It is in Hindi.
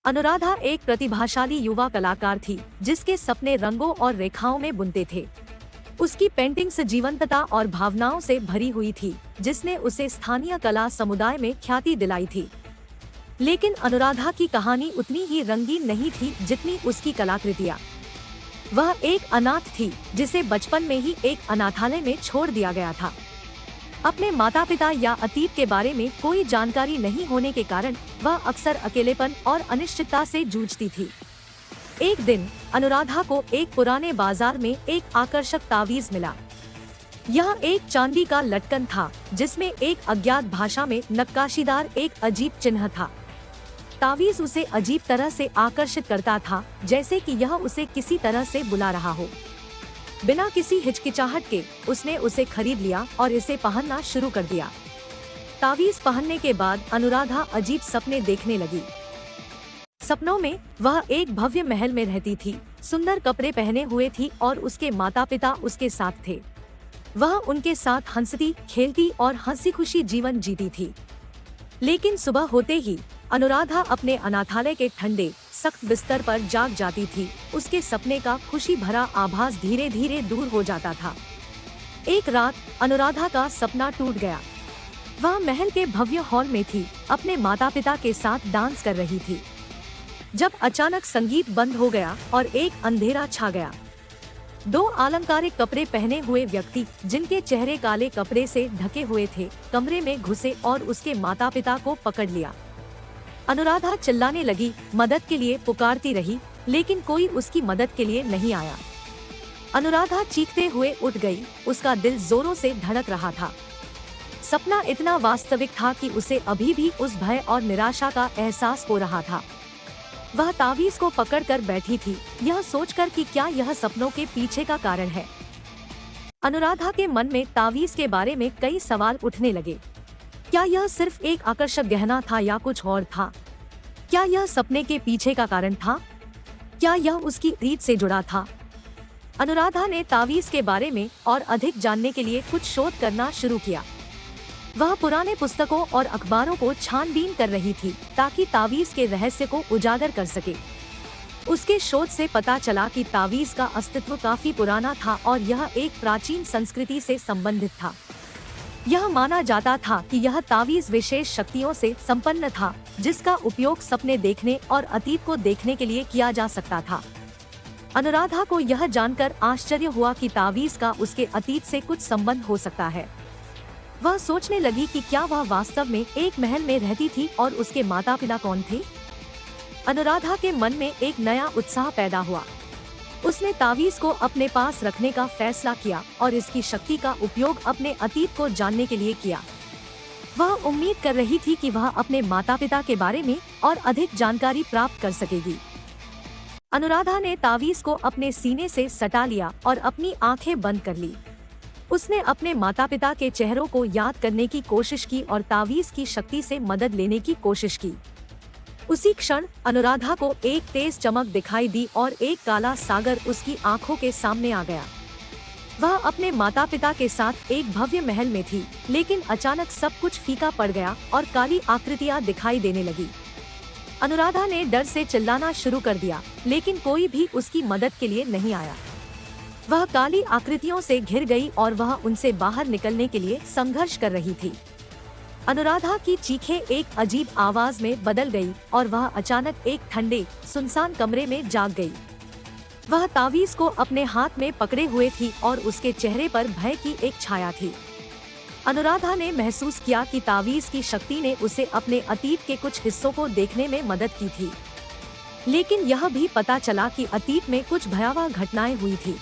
अनुराधा एक प्रतिभाशाली युवा कलाकार थी जिसके सपने रंगों और रेखाओं में बुनते थे। उसकी पेंटिंग्स जीवंतता और भावनाओं से भरी हुई थी, जिसने उसे स्थानीय कला समुदाय में ख्याति दिलाई थी। लेकिन अनुराधा की कहानी उतनी ही रंगीन नहीं थी जितनी उसकी कलाकृतियाँ। वह एक अनाथ थी जिसे बचपन में ही एक अनाथालय में छोड़ दिया गया था। अपने माता पिता या अतीत के बारे में कोई जानकारी नहीं होने के कारण वह अक्सर अकेलेपन और अनिश्चितता से जूझती थी। एक दिन अनुराधा को एक पुराने बाजार में एक आकर्षक तावीज मिला। यह एक चांदी का लटकन था जिसमें एक अज्ञात भाषा में नक्काशीदार एक अजीब चिन्ह था। तावीज उसे अजीब तरह से आकर्षित करता था, जैसे कि यह उसे किसी तरह से बुला रहा हो। बिना किसी हिचकिचाहट के उसने उसे खरीद लिया और इसे पहनना शुरू कर दिया। तावीज पहनने के बाद अनुराधा अजीब सपने देखने लगी। सपनों में वह एक भव्य महल में रहती थी, सुंदर कपड़े पहने हुए थी और उसके माता पिता उसके साथ थे। वह उनके साथ हंसती, खेलती और हंसी खुशी जीवन जीती थी। लेकिन सुबह होते ही अनुराधा अपने अनाथालय के ठंडे सख्त बिस्तर पर जाग जाती थी। उसके सपने का खुशी भरा आभास धीरे धीरे दूर हो जाता था। एक रात अनुराधा का सपना टूट गया। वह महल के भव्य हॉल में थी, अपने माता पिता के साथ डांस कर रही थी, जब अचानक संगीत बंद हो गया और एक अंधेरा छा गया। दो अलंकारिक कपड़े पहने हुए व्यक्ति, जिनके चेहरे काले कपड़े से ढके हुए थे, कमरे में घुसे और उसके माता पिता को पकड़ लिया। अनुराधा चिल्लाने लगी, मदद के लिए पुकारती रही, लेकिन कोई उसकी मदद के लिए नहीं आया। अनुराधा चीखते हुए उठ गई, उसका दिल जोरों से धड़क रहा था। सपना इतना वास्तविक था कि उसे अभी भी उस भय और निराशा का एहसास हो रहा था। वह तावीज को पकड़कर बैठी थी, यह सोचकर कि क्या यह सपनों के पीछे का कारण है। अनुराधा के मन में तावीज के बारे में कई सवाल उठने लगे। क्या यह सिर्फ एक आकर्षक गहना था या कुछ और था? क्या यह सपने के पीछे का कारण था? क्या यह उसकी रीत से जुड़ा था? अनुराधा ने तावीज के बारे में और अधिक जानने के लिए कुछ शोध करना शुरू किया। वह पुराने पुस्तकों और अखबारों को छानबीन कर रही थी ताकि तावीज के रहस्य को उजागर कर सके। उसके शोध से पता चला कि तावीज का अस्तित्व काफी पुराना था और यह एक प्राचीन संस्कृति से संबंधित था। यह माना जाता था कि यह तावीज विशेष शक्तियों से संपन्न था, जिसका उपयोग सपने देखने और अतीत को देखने के लिए किया जा सकता था। अनुराधा को यह जानकर आश्चर्य हुआ कि तावीज का उसके अतीत से कुछ संबंध हो सकता है। वह सोचने लगी कि क्या वह वास्तव में एक महल में रहती थी और उसके माता पिता कौन थे। अनुराधा के मन में एक नया उत्साह पैदा हुआ। उसने तावीज को अपने पास रखने का फैसला किया और इसकी शक्ति का उपयोग अपने अतीत को जानने के लिए किया। वह उम्मीद कर रही थी कि वह अपने माता पिता के बारे में और अधिक जानकारी प्राप्त कर सकेगी। अनुराधा ने तावीज को अपने सीने से सटा लिया और अपनी आंखें बंद कर ली। उसने अपने माता पिता के चेहरों को याद करने की कोशिश की और तावीज की शक्ति से मदद लेने की कोशिश की। उसी क्षण अनुराधा को एक तेज चमक दिखाई दी और एक काला सागर उसकी आंखों के सामने आ गया। वह अपने माता पिता के साथ एक भव्य महल में थी, लेकिन अचानक सब कुछ फीका पड़ गया और काली आकृतियां दिखाई देने लगी। अनुराधा ने डर से चिल्लाना शुरू कर दिया, लेकिन कोई भी उसकी मदद के लिए नहीं आया। वह काली आकृतियों से घिर गई और वह उनसे बाहर निकलने के लिए संघर्ष कर रही थी। अनुराधा की चीखें एक अजीब आवाज में बदल गई और वह अचानक एक ठंडे, सुनसान कमरे में जाग गई। वह तावीज को अपने हाथ में पकड़े हुए थी और उसके चेहरे पर भय की एक छाया थी। अनुराधा ने महसूस किया कि तावीज की शक्ति ने उसे अपने अतीत के कुछ हिस्सों को देखने में मदद की थी, लेकिन यह भी पता चला कि अतीत में कुछ भयावह घटनाएं हुई थी।